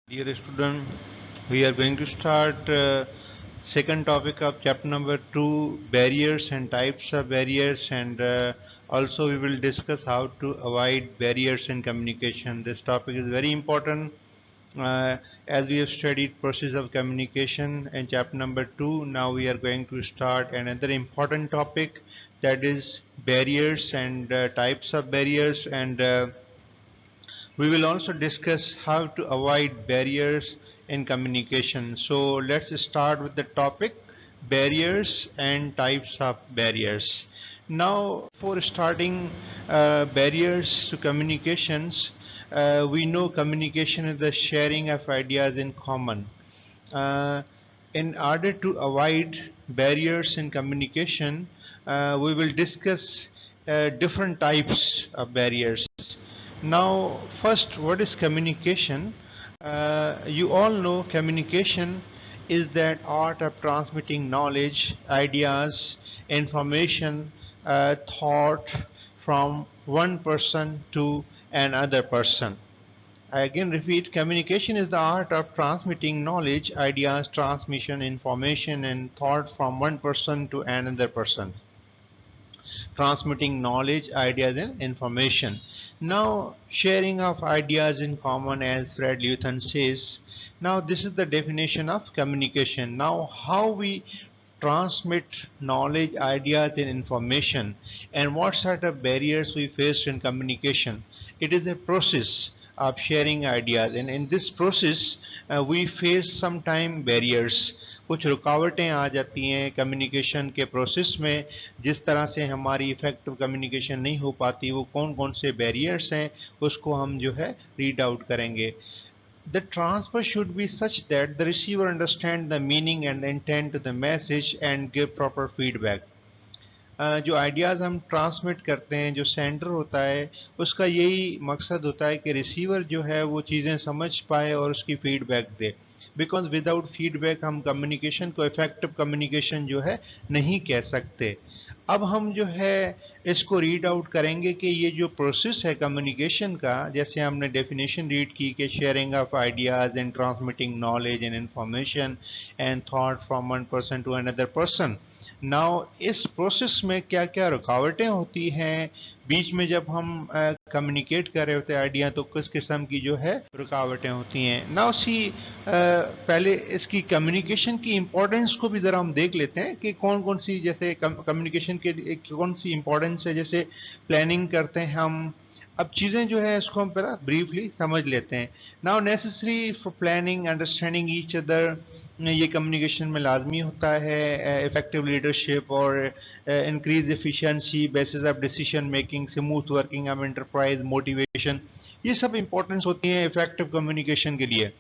Dear student, we are going to start second topic of chapter number 2, barriers and types of barriers, and also we will discuss how to avoid barriers in communication. This topic is very important as we have studied process of communication in chapter number 2. Now we are going to start another important topic, that is barriers and types of barriers, and we will also discuss how to avoid barriers in communication. So let's start with the topic, barriers and types of barriers. Now, for starting barriers to communications, we know communication is the sharing of ideas in common. Uh, in order to avoid barriers in communication, we will discuss different types of barriers. Now, first, what is communication? You all know communication is that art of transmitting knowledge, ideas, information, thought from one person to another person. I again repeat, communication is the art of transmitting knowledge, ideas, transmission, information, and thought from one person to another person. Transmitting knowledge, ideas, and information. Now, sharing of ideas in common, as Fred Lewithan says. Now, this is the definition of communication. Now, how we transmit knowledge, ideas, and information, and what sort of barriers we face in communication. It is a process of sharing ideas, and in this process, we face sometime barriers. कुछ रुकावटें आ जाती हैं communication के process में, जिस तरह से हमारी इफेक्टिव कम्युनिकेशन नहीं हो पाती, वो कौन कौन से बैरियर्स हैं उसको हम जो है रीड आउट करेंगे. The transfer should be such that the receiver understand the meaning and the intent of the message and give proper feedback. जो आइडियाज़ हम ट्रांसमिट करते हैं, जो सेंडर होता है, उसका यही मकसद होता है कि रिसीवर जो है वो चीज़ें समझ पाए और उसकी feedback they. Because without feedback हम कम्युनिकेशन को इफेक्टिव कम्युनिकेशन जो है नहीं कह सकते. अब हम जो है इसको रीड आउट करेंगे कि ये जो प्रोसेस है कम्युनिकेशन का, जैसे हमने डेफिनेशन रीड की कि sharing of ideas and transmitting knowledge and information and thought from one person to another person. Now इस प्रोसेस में क्या क्या रुकावटें होती हैं बीच में जब हम कम्युनिकेट कर रहे होते हैं आइडिया, तो किस किस्म की जो है रुकावटें होती हैं. नाउ सी पहले इसकी कम्युनिकेशन की इम्पोर्टेंस को भी ज़रा हम देख लेते हैं कि कौन कौन सी, जैसे कम्युनिकेशन के कौन सी इम्पोर्टेंस है. जैसे प्लानिंग करते हैं हम, अब चीज़ें जो है इसको हम पहला ब्रीफली समझ लेते हैं. Now necessary for planning understanding each other, ये कम्युनिकेशन में लाजमी होता है. इफेक्टिव लीडरशिप और increase efficiency, basis of decision making, smooth working of enterprise, motivation, ये सब इंपॉर्टेंस होती हैं इफेक्टिव कम्युनिकेशन के लिए.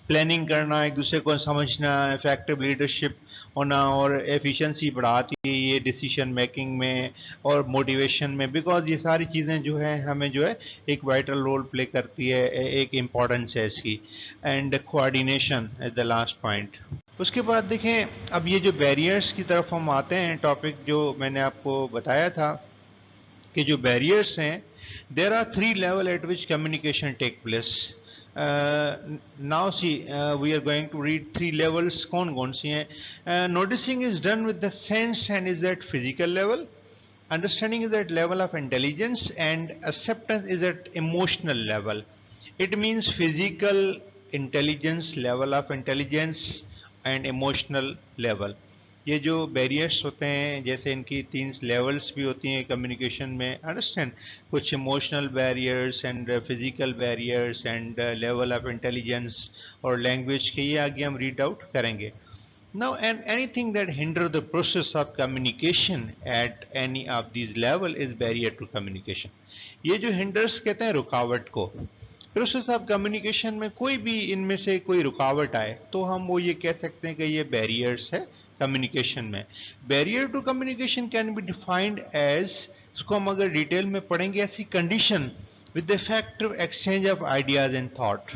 प्लानिंग करना, एक दूसरे को समझना, इफेक्टिव लीडरशिप होना और एफिशिएंसी बढ़ाती है ये डिसीजन मेकिंग में और मोटिवेशन में, बिकॉज ये सारी चीज़ें जो है हमें जो है एक वाइटल रोल प्ले करती है, एक इम्पॉर्टेंस है इसकी. And coordination is the last point. उसके बाद देखें, अब ये जो बैरियर्स की तरफ हम आते हैं, टॉपिक जो मैंने आपको बताया था कि जो बैरियर्स हैं, there are 3 level at which communication take place. Now see, we are going to read 3 levels. कौन कौन सी हैं? Noticing is done with the sense and is at physical level. Understanding is at level of intelligence, and acceptance is at emotional level. It means physical intelligence, level of intelligence and emotional level. ये जो barriers होते हैं, जैसे इनकी 3 levels भी होती हैं communication में, अंडरस्टैंड, कुछ emotional barriers and physical barriers and level of intelligence और लैंग्वेज के, ये आगे हम रीड आउट करेंगे. Now and anything that hinder the process of communication at any of this level is barrier to communication. ये जो hinders कहते हैं रुकावट को, प्रोसेस ऑफ कम्युनिकेशन में कोई भी इनमें से कोई रुकावट आए तो हम वो ये कह सकते हैं कि ये बैरियर्स है कम्युनिकेशन में. Barrier to communication can be defined as, इसको हम अगर डिटेल में पढ़ेंगे, ऐसी condition with the effective exchange of ideas and thought.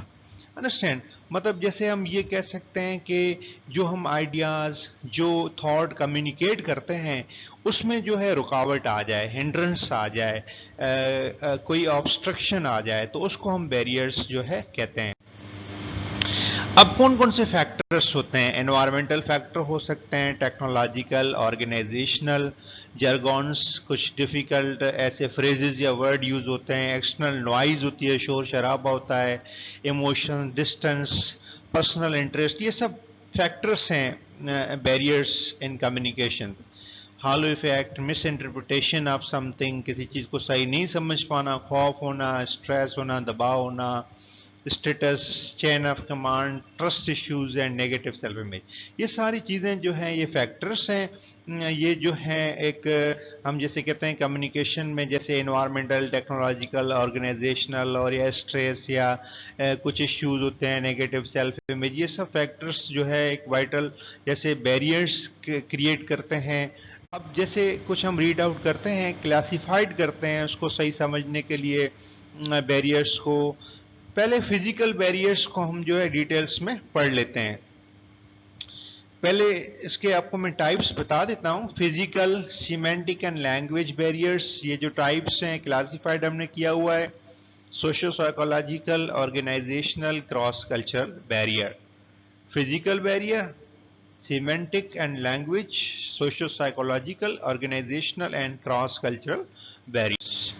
Understand, मतलब जैसे हम ये कह सकते हैं कि जो हम आइडियाज, जो थॉट कम्युनिकेट करते हैं उसमें जो है रुकावट आ जाए, हिंड्रेंस आ जाए, कोई ऑब्स्ट्रक्शन आ जाए, तो उसको हम बैरियर्स जो है कहते हैं. अब कौन कौन से फैक्टर्स होते हैं? एनवायरमेंटल फैक्टर हो सकते हैं, टेक्नोलॉजिकल, ऑर्गेनाइजेशनल, जर्गॉन्स, कुछ डिफिकल्ट ऐसे फ्रेजेस या वर्ड यूज होते हैं, एक्सटर्नल नॉइज होती है, शोर शराबा होता है, इमोशन, डिस्टेंस, पर्सनल इंटरेस्ट, ये सब फैक्टर्स हैं barriers in communication. Hello effect, miss interpretation of something, किसी चीज़ को सही नहीं समझ पाना, खौफ होना, स्ट्रेस होना, दबाव होना, status, chain of command, trust issues and negative self image, ये सारी चीज़ें जो हैं ये फैक्टर्स हैं। ये जो है एक हम जैसे कहते हैं कम्युनिकेशन में, जैसे इन्वायरमेंटल, टेक्नोलॉजिकल, ऑर्गेनाइजेशनल और या स्ट्रेस या कुछ इश्यूज होते हैं, नेगेटिव सेल्फ इमेज, ये सब फैक्टर्स जो है एक वाइटल जैसे बैरियर्स क्रिएट करते हैं। अब जैसे कुछ हम रीड आउट करते हैं, क्लासिफाइड करते हैं उसको सही समझने के लिए बैरियर्स को। पहले फिजिकल बैरियर्स को हम जो है डिटेल्स में पढ़ लेते हैं। पहले इसके आपको मैं टाइप्स बता देता हूं। Physical, semantic and language barriers, ये जो टाइप्स हैं क्लासिफाइड हमने किया हुआ है। Socio psychological, organisational, cross cultural barrier. Physical barrier, semantic and language, socio psychological, organisational and cross cultural barriers.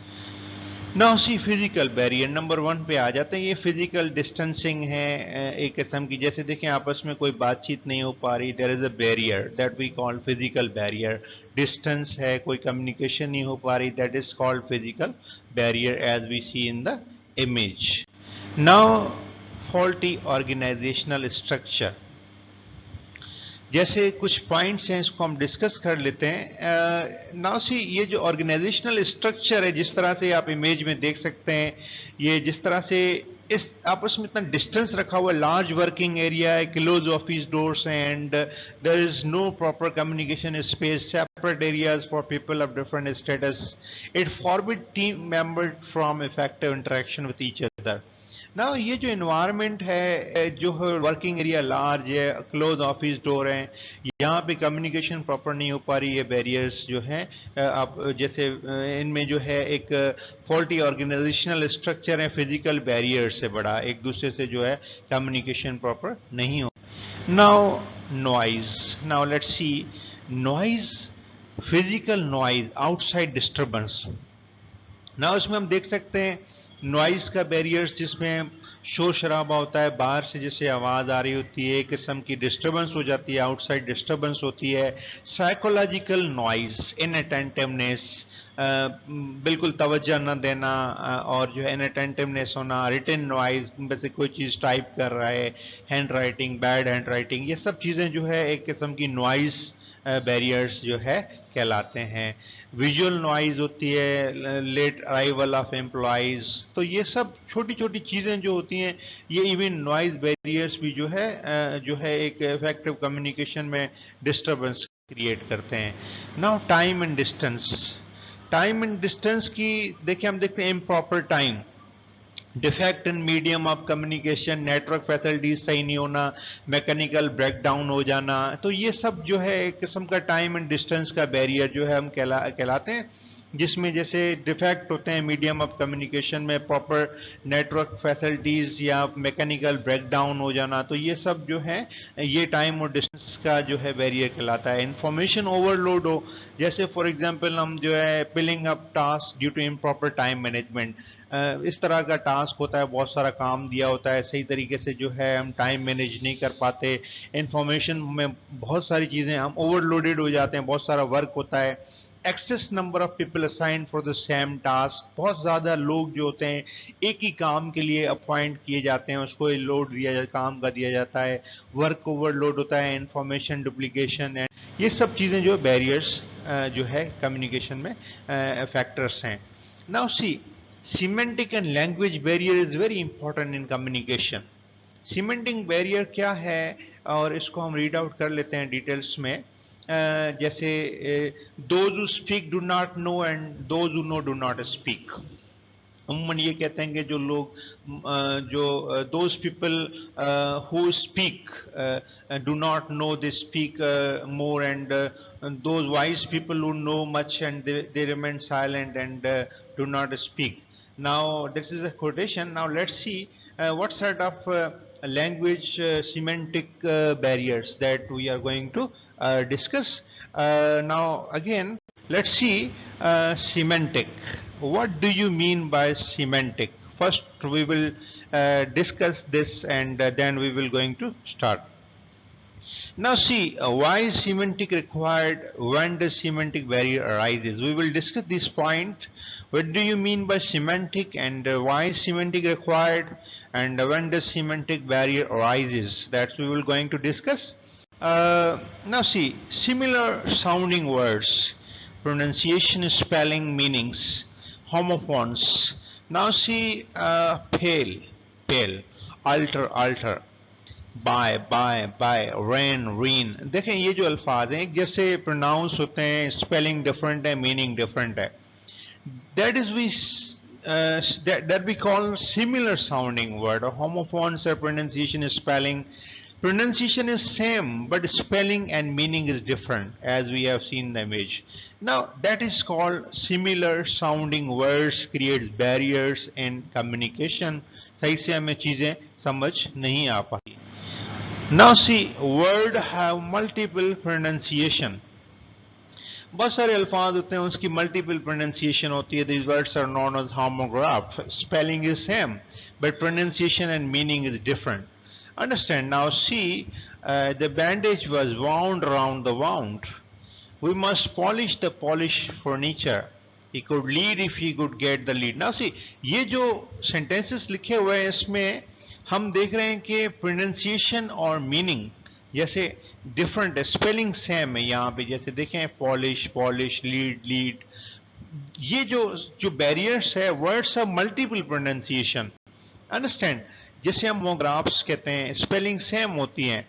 Now see physical barrier number 1 पे आ जाते हैं। ये फिजिकल डिस्टेंसिंग है एक किस्म की, जैसे देखें आपस में कोई बातचीत नहीं हो पा रही, there is a barrier that we call physical barrier. Distance है, कोई कम्युनिकेशन नहीं हो पा रही, that is called physical barrier as we see in the image. Now faulty organisational structure, जैसे कुछ पॉइंट्स हैं इसको हम डिस्कस कर लेते हैं। नाउ सी, ये जो ऑर्गेनाइजेशनल स्ट्रक्चर है, जिस तरह से आप इमेज में देख सकते हैं, ये जिस तरह से इस आपस में इतना डिस्टेंस रखा हुआ है, लार्ज वर्किंग एरिया है, क्लोज ऑफिस डोर्स हैं, and there is no proper communication space, separate areas for people of different status, it forbid team member from effective interaction with each other. ना ये जो environment है, जो working area large है, close office door हैं, यहाँ पे communication proper नहीं हो पा रही है, बैरियर्स जो हैं आप जैसे इनमें जो है एक फॉल्टी ऑर्गेनाइजेशनल स्ट्रक्चर है, फिजिकल बैरियर से बड़ा, एक दूसरे से जो है कम्युनिकेशन प्रॉपर नहीं हो। Now noise, now let's see noise, physical noise, outside disturbance. ना उसमें हम देख सकते हैं नॉइज का बैरियर्स, जिसमें शोर शराबा होता है, बाहर से जैसे आवाज़ आ रही होती है, एक किस्म की डिस्टर्बेंस हो जाती है, आउटसाइड डिस्टर्बेंस होती है। साइकोलॉजिकल नॉइज, इनअटेंटिवनेस, बिल्कुल तवज्जो न देना, और जो है इनअटेंटिवनेस होना, रिटन नॉइज, वैसे कोई चीज़ टाइप कर रहा है, hand writing, bad hand writing, ये सब चीज़ें जो है एक किस्म की नॉइज बैरियर्स जो है कहलाते हैं। विजुअल नॉइज होती है, लेट अराइवल ऑफ एम्प्लॉइज, तो ये सब छोटी छोटी चीज़ें जो होती हैं, ये इवन नॉइज बैरियर्स भी जो है एक इफेक्टिव कम्युनिकेशन में डिस्टर्बेंस क्रिएट करते हैं। Now time and distance, time and distance की देखिए हम देखते हैं improper time, defect in medium of communication, network facilities सही नहीं होना, मैकेनिकल ब्रेकडाउन हो जाना, तो ये सब जो है एक किस्म का टाइम एंड डिस्टेंस का बैरियर जो है हम कहलाते हैं, जिसमें जैसे डिफेक्ट होते हैं मीडियम ऑफ कम्युनिकेशन में, प्रॉपर नेटवर्क फैसिलिटीज या मैकेनिकल ब्रेकडाउन हो जाना, तो ये सब जो है ये टाइम और डिस्टेंस का जो है बैरियर कहलाता है। इंफॉर्मेशन ओवरलोड हो, जैसे फॉर एग्जांपल हम जो है piling up task due to improper time management, इस तरह का टास्क होता है, बहुत सारा काम दिया होता है, सही तरीके से जो है हम टाइम मैनेज नहीं कर पाते, इंफॉर्मेशन में बहुत सारी चीज़ें हम ओवरलोडेड हो जाते हैं, बहुत सारा वर्क होता है। Excess number of people assign for the same task, बहुत ज़्यादा लोग जो होते हैं एक ही काम के लिए अपॉइंट किए जाते हैं, उसको लोड दिया जाता, काम का दिया जाता है, वर्क ओवरलोड होता है, इंफॉर्मेशन डुप्लीकेशन है, ये सब चीज़ें जो बैरियर्स जो है कम्युनिकेशन में फैक्टर्स हैं। Now C, semantic and language barrier is very important in communication. Semantic barrier क्या है, और इसको हम रीड आउट कर लेते हैं डिटेल्स में। जैसे those who speak do not know and those who know do not speak, अमूमन ये कहते हैं कि जो लोग जो those people who speak do not know, they speak more, and those wise people who know much and they remain silent and do not speak. Now this is a quotation. Now let's see what sort of language semantic barriers that we are going to discuss. Now again, let's see semantic. What do you mean by semantic? First we will discuss this, and then we will going to start. Now see, why is semantic required? When does semantic barrier arises? We will discuss this point. What do you mean by semantic, and why is semantic required, and when does semantic barrier arises? That we will going to discuss. Now see, similar sounding words, pronunciation, spelling, meanings, homophones. Now see, pale, pale, alter, alter, by rain rein, देखें ये जो अल्फाज हैं जैसे pronounce होते हैं, spelling different है, meaning different है. That is we that we call similar sounding word, or homophones, or pronunciation is spelling. Pronunciation is same, but spelling and meaning is different, as we have seen the image. Now that is called similar sounding words creates barriers in communication. सही से हमें चीजें समझ नहीं आ पाती. Now see, word have multiple pronunciation. बहुत सारे अल्फाज होते हैं, उसकी multiple pronunciation होती है. These words are known as homograph. Spelling is same, but pronunciation and meaning is different. Understand? Now see, the bandage was wound around the wound. We must polish the polished furniture. He could lead if he could get the lead. Now see, ये जो sentences लिखे हुए हैं इसमें हम देख रहे हैं कि प्रोनाउंसिएशन और मीनिंग जैसे डिफरेंट है, स्पेलिंग सेम है. यहाँ पे जैसे देखें पॉलिश, पॉलिश, लीड, लीड. ये जो बैरियर्स है, words of multiple pronunciation. Understand? जैसे हम होमोग्राफ्स कहते हैं, स्पेलिंग सेम होती हैं,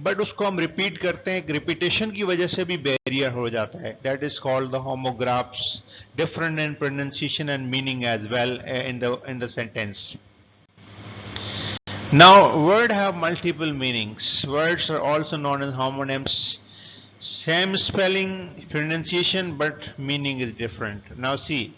बट उसको हम रिपीट करते हैं, रिपीटेशन की वजह से भी बैरियर हो जाता है. That is called the homographs, different in pronunciation and meaning as well in the sentence. Now, words have multiple meanings. Words are also known as homonyms. Same spelling, pronunciation, but meaning is different. Now see,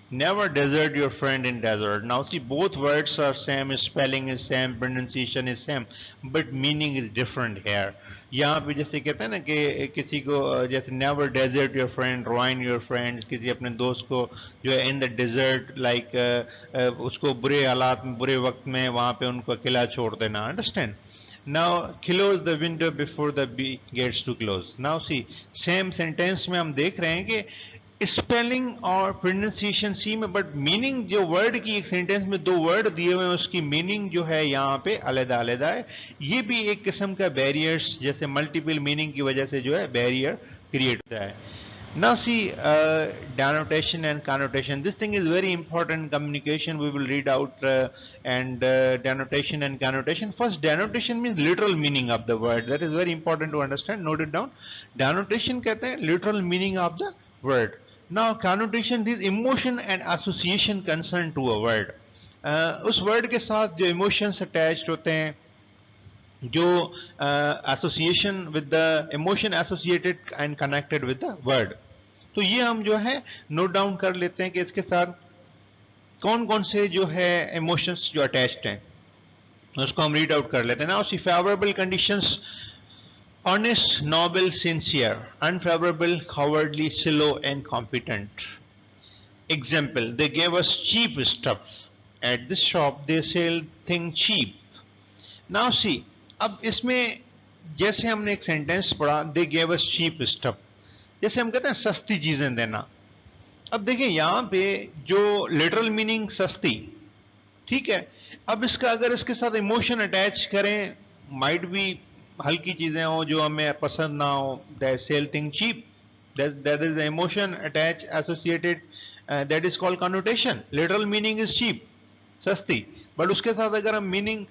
never desert your friend in desert. Now see, both words are same, spelling is same, pronunciation is same, but meaning is different here. यहाँ पे जैसे कहते हैं ना कि किसी को जैसे never desert your friend, ruin your friend, किसी अपने दोस्त को जो है in the desert, like उसको बुरे हालात में, बुरे वक्त में वहाँ पे उनको अकेला छोड़ देना. Understand? Now close the window before the bee gets too close. Now see, same sentence में हम देख रहे हैं कि स्पेलिंग और प्रोनाउंसिएशन सी में, बट मीनिंग जो वर्ड की एक सेंटेंस में दो वर्ड दिए हुए हैं उसकी मीनिंग जो है यहाँ पे अलग-अलग है. ये भी एक किस्म का बैरियर्स, जैसे मल्टीपल मीनिंग की वजह से जो है बैरियर क्रिएट होता है. Now see, denotation and connotation. This thing is very important in communication. We will read out and denotation and connotation. First, denotation means literal meaning of the word. That is very important to understand. Note it down. Denotation कहते हैं literal meaning of the word. Now connotation is emotion and association concerned to a word. उस word के साथ जो emotions attached होते हैं, जो association with the emotion associated and connected with the word. तो ये हम जो है note down कर लेते हैं कि इसके साथ कौन कौन से जो है emotions जो attached हैं, उसको हम read out कर लेते हैं. Now see, favorable conditions: honest, noble, sincere; unfavorable, cowardly, slow, and incompetent. Example: they gave us cheap stuff. At this shop they sell things cheap. Now see, अब इसमें जैसे हमने एक सेंटेंस पढ़ा, they gave us cheap stuff, जैसे हम कहते हैं सस्ती चीजें देना. अब देखिए यहाँ पे जो लिटरल मीनिंग सस्ती, ठीक है. अब इसका अगर इसके साथ इमोशन अटैच करें, माइट भी हल्की चीजें हो जो हमें पसंद ना हो, they sell things cheap, that is the emotion attached associated, that is called connotation. Literal meaning is cheap, सस्ती, बट उसके साथ अगर हम मीनिंग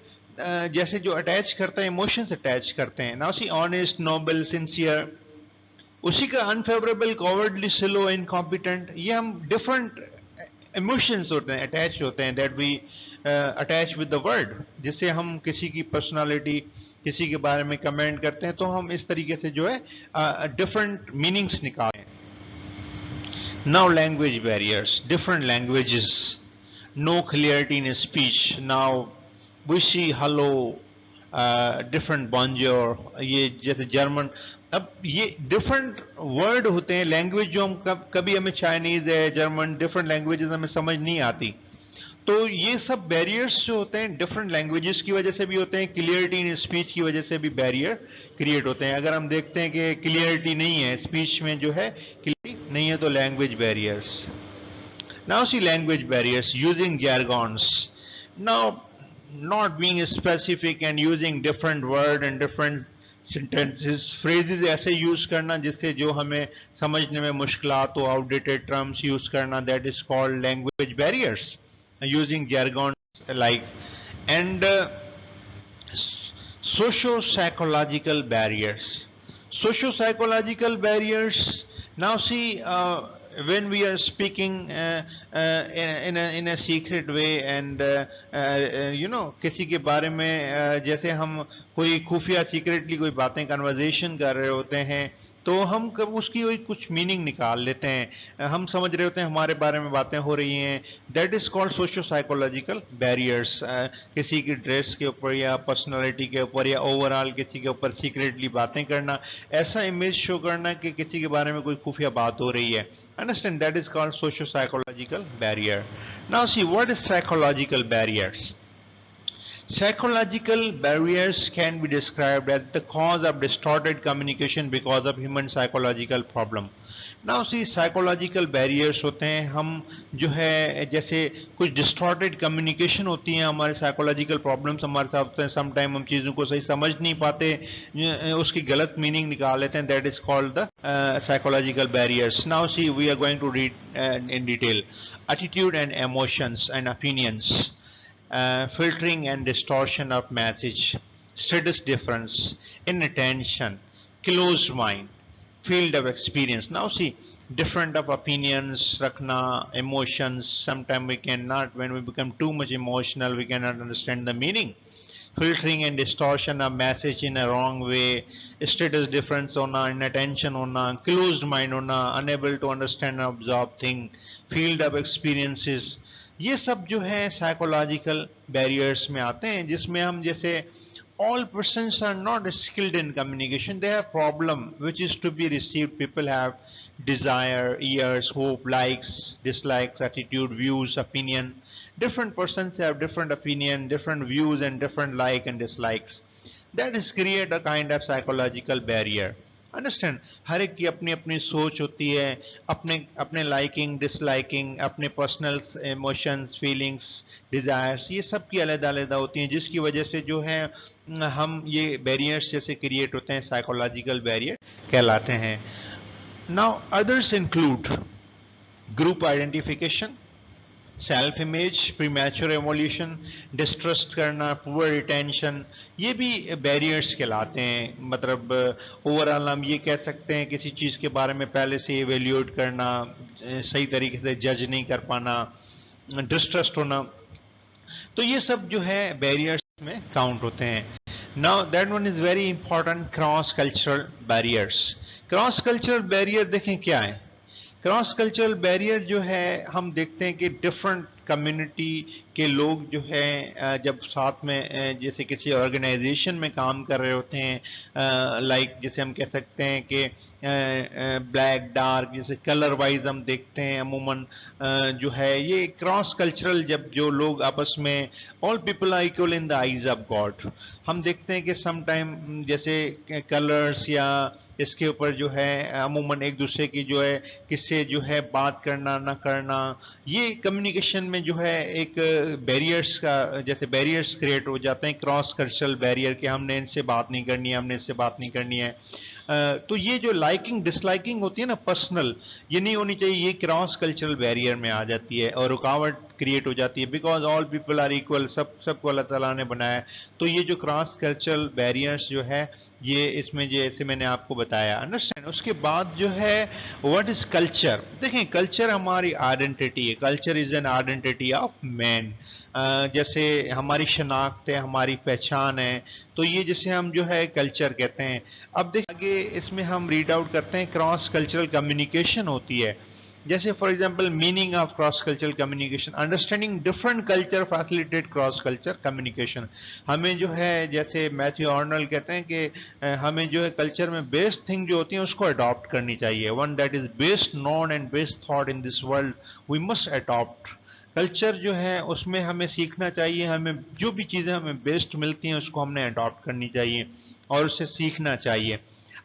जैसे जो अटैच करते हैं, इमोशंस अटैच करते हैं. Now see, honest, noble, sincere. उसी का अनफेवरेबल, कॉवर्डली, स्लो, इनकॉम्पिटेंट, ये हम डिफरेंट इमोशंस होते हैं, अटैच होते हैं, that we attach with the word. जिससे हम किसी की पर्सनालिटी, किसी के बारे में कमेंट करते हैं, तो हम इस तरीके से जो है डिफरेंट मीनिंग्स निकालते हैं. Now language barriers, different languages, no clarity in speech. Now we see hello, different bonjour, ये जैसे जर्मन। अब ये डिफरेंट वर्ड होते हैं, लैंग्वेज जो हम कभी हमें चाइनीज है, जर्मन, डिफरेंट लैंग्वेजेस हमें समझ नहीं आती। तो ये सब बैरियर्स जो होते हैं डिफरेंट लैंग्वेजेस की वजह से भी होते हैं, क्लियरिटी इन स्पीच की वजह से भी बैरियर क्रिएट होते हैं। अगर हम देखते हैं कि क्लियरिटी नहीं है स्पीच में, जो है क्लियरिटी नहीं है, तो language barriers. Now see language barriers, using jargons. Now, not being specific and using different word and different sentences, phrases ऐसे use करना जिससे जो हमें समझने में मुश्किलात हो, outdated terms use करना, that is called language barriers. Using jargons like, and socio-psychological barriers. Socio-psychological barriers. Now see, when we are speaking in a secret way, and किसी के बारे में जैसे हम कोई खुफिया सीक्रेटली कोई बातें कन्वर्जेशन कर रहे होते हैं, तो हम कब उसकी कोई कुछ मीनिंग निकाल लेते हैं, हम समझ रहे होते हैं हमारे बारे में बातें हो रही हैं, that is called socio psychological barriers. किसी की ड्रेस के ऊपर या पर्सनालिटी के ऊपर या ओवरऑल किसी के ऊपर सीक्रेटली बातें करना, ऐसा इमेज शो करना कि किसी के बारे में कोई खुफिया बात हो रही है। Understand, that is called socio-psychological barrier. Now see, what is psychological barriers? Psychological barriers can be described as the cause of distorted communication because of human psychological problem. Now see, psychological barriers होते हैं, हम जो है जैसे कुछ distorted communication होती है, हमारे psychological problems हमारे साथ होते हैं, sometime हम चीज़ों को सही समझ नहीं पाते, उसकी गलत meaning निकाल लेते हैं, that is called the psychological barriers. Now see, we are going to read in detail. Attitude and emotions and opinions. Filtering and distortion of message, status difference, inattention, closed mind, field of experience. Now see, different of opinions, rakna, emotions. Sometimes we cannot, when we become too much emotional, we cannot understand the meaning. Filtering and distortion of message in a wrong way, status difference hona, inattention hona, closed mind hona, unable to understand and absorb thing, field of experiences. ये सब जो है psychological barriers में आते हैं, जिसमें हम जैसे all persons are not skilled in communication, they have problem which is to be received. People have desire, ears, hope, likes, dislikes, attitude, views, opinion. Different persons have different opinion, different views, and different like and dislikes. That is create a kind of psychological barrier. Understand, हर एक की अपनी अपनी सोच होती है, अपने अपने लाइकिंग डिसलाइकिंग, अपने पर्सनल इमोशंस, फीलिंग्स, डिज़ायर्स, ये सब की अलग अलग होती हैं, जिसकी वजह से जो है हम ये बैरियर्स जैसे क्रिएट होते हैं, साइकोलॉजिकल बैरियर कहलाते हैं। Now others include group identification, self image, premature evolution, distrust करना, पुअर रिटेंशन, ये भी बैरियर्स कहलाते हैं। मतलब ओवरऑल हम ये कह सकते हैं किसी चीज़ के बारे में पहले से एवेल्यूएट करना, सही तरीके से जज नहीं कर पाना, डिस्ट्रस्ट होना, तो ये सब जो है बैरियर्स में काउंट होते हैं। Now that one is very important, cross cultural barriers. Cross cultural barrier देखें क्या है। क्रॉस कल्चरल बैरियर जो है, हम देखते हैं कि डिफरेंट कम्युनिटी के लोग जो है जब साथ में जैसे किसी ऑर्गेनाइजेशन में काम कर रहे होते हैं, लाइक जैसे हम कह सकते हैं कि ब्लैक डार्क, जैसे कलर वाइज हम देखते हैं अमूमन जो है ये क्रॉस कल्चरल, जब जो लोग आपस में, all people are equal in the eyes of God, हम देखते हैं कि सम टाइम जैसे कलर्स या इसके ऊपर जो है अमूमन एक दूसरे की जो है किससे जो है बात करना ना करना, ये कम्युनिकेशन में जो है एक बैरियर्स का, जैसे बैरियर्स क्रिएट हो जाते हैं, क्रॉस कल्चरल बैरियर कि हमने इनसे बात नहीं करनी है, हमने इससे बात नहीं करनी है। तो ये जो लाइकिंग डिसलाइकिंग होती है ना पर्सनल, ये नहीं होनी चाहिए, ये क्रॉस कल्चरल बैरियर में आ जाती है और रुकावट क्रिएट हो जाती है, because all people are equal, सबको अल्लाह ताला ने बनाया है। तो ये जो क्रॉस कल्चरल बैरियर्स जो है ये इसमें जैसे मैंने आपको बताया, अंडरस्टैंड। उसके बाद जो है व्हाट इज कल्चर। देखें कल्चर हमारी आइडेंटिटी है, culture is an identity of man, जैसे हमारी शनाख्त है, हमारी पहचान है, तो ये जिसे हम जो है कल्चर कहते हैं। अब देखिए आगे इसमें हम रीड आउट करते हैं, क्रॉस कल्चरल कम्युनिकेशन होती है, जैसे for example meaning of cross cultural communication, understanding different culture facilitate cross culture communication. हमें जो है जैसे मैथ्यू आर्नल्ड कहते हैं कि हमें जो है कल्चर में बेस्ट थिंग जो होती है उसको अडॉप्ट करनी चाहिए। One that is best known and best thought in this world we must adopt. Culture जो है उसमें हमें सीखना चाहिए, हमें जो भी चीज़ें हमें बेस्ट मिलती हैं उसको हमने अडॉप्ट करनी चाहिए और उससे सीखना चाहिए।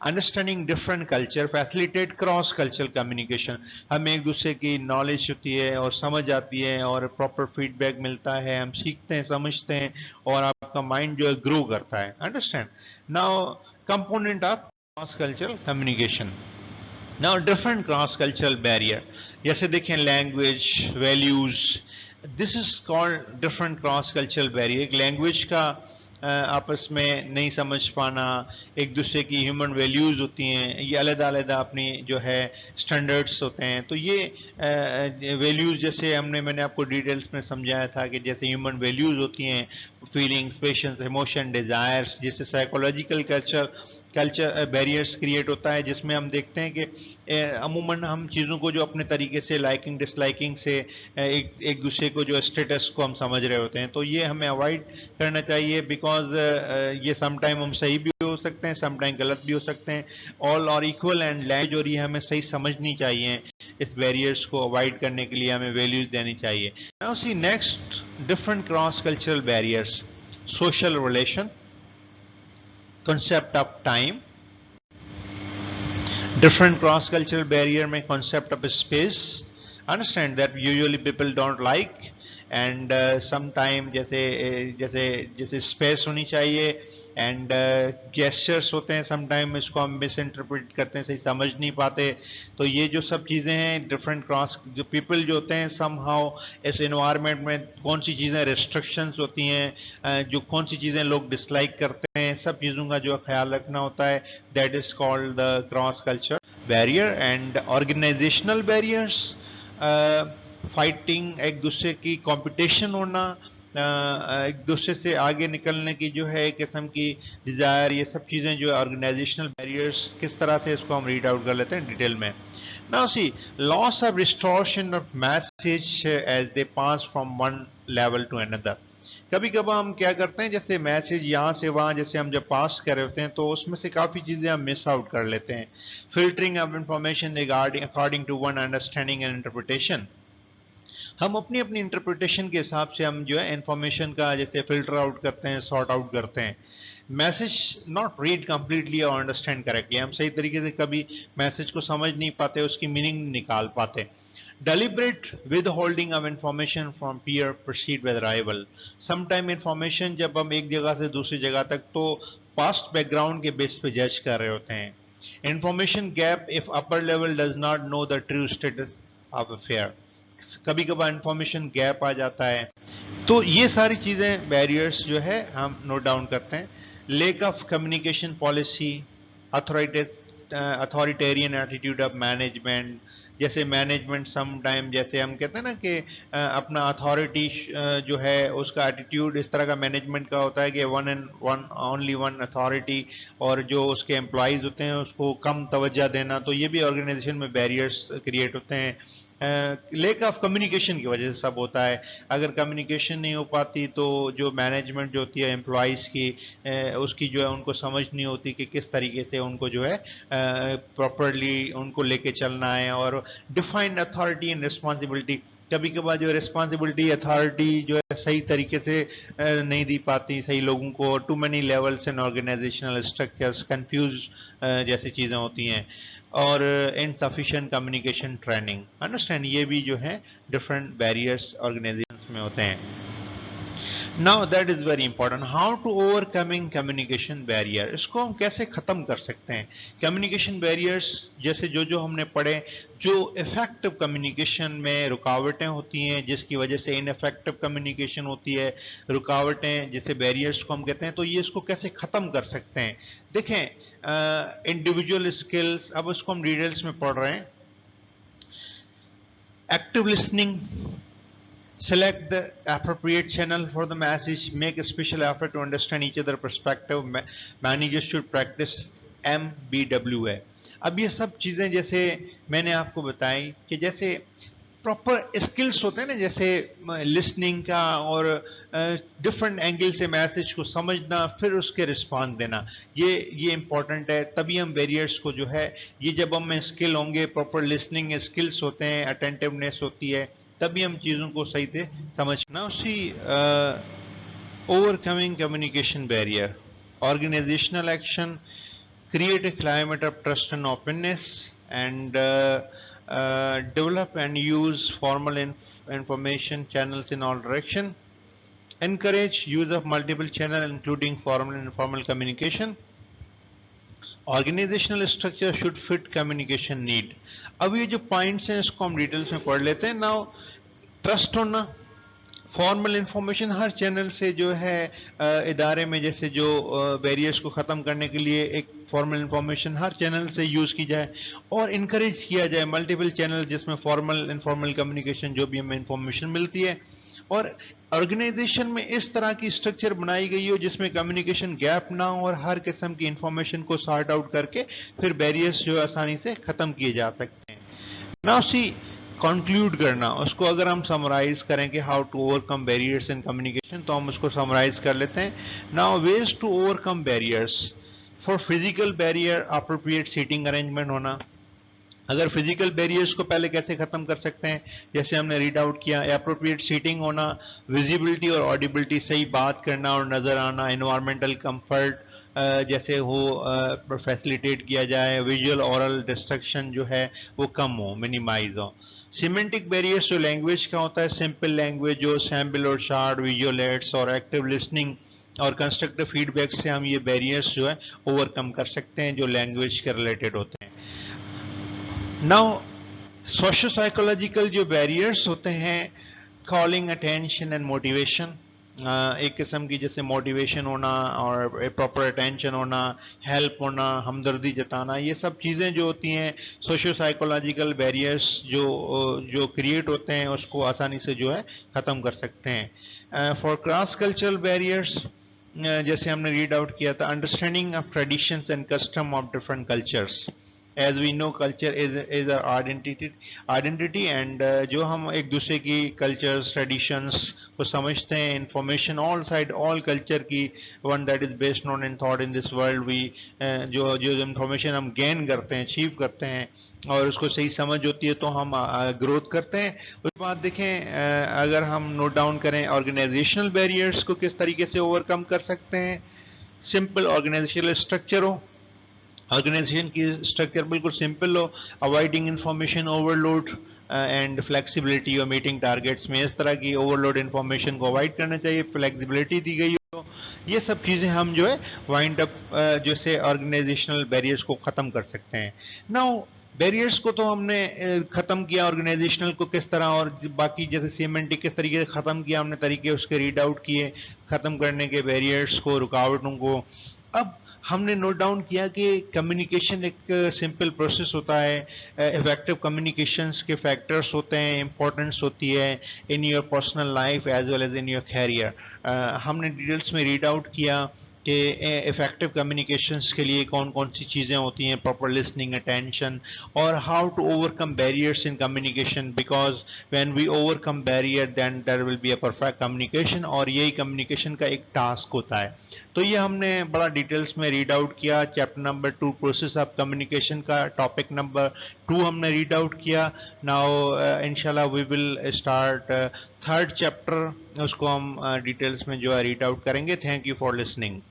Understanding different culture facilitate cross cultural communication, हमें एक दूसरे की नॉलेज होती है और समझ आती है और प्रॉपर फीडबैक मिलता है, हम सीखते हैं समझते हैं और आपका माइंड जो है ग्रो करता है। Understand now component of cross cultural communication. Now different cross cultural barrier, जैसे देखें language values, this is called different cross cultural barrier. एक लैंग्वेज का आपस में नहीं समझ पाना, एक दूसरे की ह्यूमन वैल्यूज़ होती हैं, ये अलग-अलग अपनी जो है स्टैंडर्ड्स होते हैं। तो ये वैल्यूज़ जैसे मैंने आपको डिटेल्स में समझाया था कि जैसे ह्यूमन वैल्यूज़ होती हैं, फीलिंग्स, पेशेंस, इमोशन, डिज़ायर्स, जिससे साइकोलॉजिकल कल्चर बैरियर्स क्रिएट होता है, जिसमें हम देखते हैं कि अमूमन हम चीज़ों को जो अपने तरीके से लाइकिंग डिसलाइकिंग से एक दूसरे को जो स्टेटस को हम समझ रहे होते हैं, तो ये हमें अवॉइड करना चाहिए बिकॉज ये समटाइम हम सही भी हो सकते हैं, समटाइम गलत भी हो सकते हैं। ऑल और इक्वल एंड लैंग्वेज और ये हमें सही समझनी चाहिए। इस बैरियर्स को अवॉइड करने के लिए हमें वैल्यूज देनी चाहिए। Now see next different cross cultural barriers, social relation, concept of time, different cross cultural barrier में concept of space, understand that usually people don't like and sometime जैसे जैसे जैसे space होनी चाहिए एंड जेस्चर्स होते हैं, समटाइम इसको हम मिस इंटरप्रेट करते हैं, सही समझ नहीं पाते। तो ये जो सब चीज़ें हैं डिफरेंट क्रॉस जो पीपल जो होते हैं सम हाउ इस इन्वायरमेंट में कौन सी चीज़ें रिस्ट्रिक्शंस होती हैं, जो कौन सी चीज़ें लोग डिसलाइक करते हैं, सब चीज़ों का जो ख्याल रखना होता है, that is called the cross culture barrier. And organisational barriers, fighting, एक दूसरे की कंपटीशन होना, एक दूसरे से आगे निकलने की जो है एक किस्म की डिज़ायर, ये सब चीज़ें जो है ऑर्गेनाइजेशनल बैरियर्स, किस तरह से इसको हम रीड आउट कर लेते हैं डिटेल में। Now see loss of distortion of message as they pass from one level to another. कभी कभार हम क्या करते हैं, जैसे मैसेज यहाँ से वहाँ जैसे हम जब पास कर रहे होते हैं तो उसमें से काफ़ी चीज़ें हम मिस आउट कर लेते हैं। Filtering of information regarding according to one understanding and interpretation, हम अपनी अपनी इंटरप्रिटेशन के हिसाब से हम जो है इंफॉर्मेशन का जैसे फिल्टर आउट करते हैं, सॉर्ट आउट करते हैं। मैसेज नॉट रीड कंप्लीटली और अंडरस्टैंड करेक्टली, हम सही तरीके से कभी मैसेज को समझ नहीं पाते, उसकी मीनिंग नहीं निकाल पाते। Deliberate with holding of information from peer proceed with rival, sometime information जब हम एक जगह से दूसरी जगह तक तो पास्ट बैकग्राउंड के बेस पे जज कर रहे होते हैं। Information gap if upper level does not know the true status of affair, कभी कभार इंफॉर्मेशन गैप आ जाता है। तो ये सारी चीज़ें बैरियर्स जो है हम नोट डाउन करते हैं। Lake of communication policy, authoritarian attitude of management, जैसे मैनेजमेंट सम टाइम जैसे हम कहते हैं ना कि अपना अथॉरिटी जो है उसका एटीट्यूड इस तरह का मैनेजमेंट का होता है कि one and one only one authority, और जो उसके एम्प्लॉयज़ होते हैं उसको कम तवज्जो देना, तो ये भी ऑर्गेनाइजेशन में बैरियर्स क्रिएट होते हैं। लेक ऑफ कम्युनिकेशन की वजह से सब होता है। अगर कम्युनिकेशन नहीं हो पाती तो जो मैनेजमेंट जो होती है एम्प्लॉयज़ की, उसकी जो है उनको समझ नहीं होती कि किस तरीके से उनको जो है प्रॉपरली उनको लेके चलना है। और डिफाइंड अथॉरिटी एंड रिस्पॉन्सिबिलिटी, कभी कभार जो रिस्पॉन्सिबिलिटी अथॉरिटी जो है सही तरीके से नहीं दी पाती सही लोगों को, too many levels and organisational structures confuse जैसी चीज़ें होती हैं। और इनसफिशिएंट कम्युनिकेशन ट्रेनिंग, अंडरस्टैंड, ये भी जो है डिफरेंट बैरियर्स ऑर्गेनाइजेशंस में होते हैं। Now that is very important, how to overcoming communication barrier, इसको हम कैसे खत्म कर सकते हैं। कम्युनिकेशन बैरियर्स जैसे जो जो हमने पढ़े, जो इफेक्टिव कम्युनिकेशन में रुकावटें होती हैं जिसकी वजह से इनफेक्टिव कम्युनिकेशन होती है, रुकावटें जैसे बैरियर्स को हम कहते हैं, तो ये इसको कैसे खत्म कर सकते हैं। देखें इंडिविजुअल स्किल्स, अब इसको हम डिटेल्स में पढ़ रहे हैं। Active listening, select the appropriate channel for the message, make a special effort to understand each other perspective, managers should practice MBWA, अब ये सब चीज़ें जैसे मैंने आपको बताई कि जैसे प्रॉपर स्किल्स होते हैं ना, जैसे लिसनिंग का और डिफरेंट एंगल से मैसेज को समझना फिर उसके रिस्पॉन्स देना, ये इंपॉर्टेंट है। तभी हम बैरियर्स को जो है, ये जब हम स्किल होंगे, प्रॉपर लिसनिंग स्किल्स होते हैं, अटेंटिवनेस होती है, तभी हम चीज़ों को सही से समझना। उसी overcoming communication barrier, organizational action, create a climate of trust and openness, and develop and use formal information channels in all direction, encourage use of multiple channels including formal and informal communication, organisational structure should fit communication need. अब ये जो points हैं इसको हम details में पढ़ लेते हैं। नाउ ट्रस्ट होना, फॉर्मल इंफॉर्मेशन हर चैनल से जो है इदारे में जैसे जो बैरियर्स को ख़त्म करने के लिए एक फॉर्मल इंफॉर्मेशन हर चैनल से यूज़ की जाए और इनकरेज किया जाए मल्टीपल चैनल जिसमें फॉर्मल इनफॉर्मल कम्युनिकेशन जो भी हमें इंफॉर्मेशन मिलती है, और ऑर्गेनाइजेशन में इस तरह की स्ट्रक्चर बनाई गई हो जिसमें कम्युनिकेशन गैप ना हो और हर किस्म की इंफॉर्मेशन को सॉर्ट आउट करके फिर बैरियर्स जो आसानी से ख़त्म किए जा सकते हैं। ना उसी कंक्लूड करना, उसको अगर हम समराइज करें कि how to overcome barriers in communication, तो हम उसको समराइज कर लेते हैं। Now ways to overcome barriers, for physical barrier appropriate seating arrangement होना। अगर फिजिकल बैरियर्स को पहले कैसे खत्म कर सकते हैं, जैसे हमने रीड आउट किया, अप्रोप्रिएट सीटिंग होना, विजिबिलिटी और ऑडिबिलिटी, सही बात करना और नजर आना, एनवायरमेंटल कंफर्ट जैसे हो फैसिलिटेट किया जाए, विजुअल ऑरल डिस्ट्रक्शन जो है वो कम हो, मिनिमाइज हो। सिमेंटिक बैरियर्स जो लैंग्वेज का होता है, सिंपल लैंग्वेज जो सैम्पल और शार्ट विजुअलेट्स और एक्टिव लिसनिंग और कंस्ट्रक्टिव फीडबैक से हम ये बैरियर्स जो है ओवरकम कर सकते हैं जो लैंग्वेज के रिलेटेड होते हैं। नाउ सोशो साइकोलॉजिकल जो बैरियर्स होते हैं, कॉलिंग अटेंशन एंड मोटिवेशन, एक किस्म की जैसे मोटिवेशन होना और प्रॉपर अटेंशन होना, हेल्प होना, हमदर्दी जताना, ये सब चीज़ें जो होती हैं सोशो साइकोलॉजिकल बैरियर्स जो क्रिएट होते हैं उसको आसानी से जो है ख़त्म कर सकते हैं। फॉर क्रॉस कल्चरल बैरियर्स, जैसे हमने रीड आउट किया था, understanding of traditions and custom of different cultures. As we know, culture is our identity and जो हम एक दूसरे की cultures traditions को समझते हैं, information all culture की one that is based on and thought in this world, we जो information हम gain करते हैं, achieve करते हैं और उसको सही समझ होती है तो हम ग्रोथ करते हैं। उसके बाद देखें अगर हम नोट डाउन करें ऑर्गेनाइजेशनल बैरियर्स को किस तरीके से ओवरकम कर सकते हैं। सिंपल ऑर्गेनाइजेशनल स्ट्रक्चर हो, ऑर्गेनाइजेशन की स्ट्रक्चर बिल्कुल सिंपल हो, avoiding information overload and flexibility और मीटिंग टारगेट्स में इस तरह की ओवरलोड इंफॉर्मेशन को अवॉइड करना चाहिए, फ्लेक्सिबिलिटी दी गई हो। ये सब चीज़ें हम जो है वाइंड अप जैसे ऑर्गेनाइजेशनल बैरियर्स को ख़त्म कर सकते हैं। नाउ बैरियर्स को तो हमने ख़त्म किया, ऑर्गेनाइजेशनल को किस तरह और बाकी जैसे सीमेंटिक किस तरीके से ख़त्म किया हमने, तरीके उसके रीड आउट किए ख़त्म करने के बैरियर्स को, रुकावटों को। अब हमने नोट डाउन किया कि कम्युनिकेशन एक सिंपल प्रोसेस होता है, इफेक्टिव कम्युनिकेशंस के फैक्टर्स होते हैं, इंपॉर्टेंस होती है in your personal life as well as in your career. हमने डिटेल्स में रीड आउट किया कि इफेक्टिव कम्युनिकेशंस के लिए कौन कौन सी चीज़ें होती हैं, प्रॉपर लिसनिंग, अटेंशन, और how to overcome barriers in communication, because when we overcome barrier then there will be a perfect communication, और यही कम्युनिकेशन का एक टास्क होता है। तो ये हमने बड़ा डिटेल्स में रीड आउट किया। Chapter number 2 process of communication का टॉपिक नंबर 2 हमने रीड आउट किया। नाउ इंशाल्लाह we will start third chapter, उसको हम डिटेल्स में जो है रीड आउट करेंगे। Thank you for listening.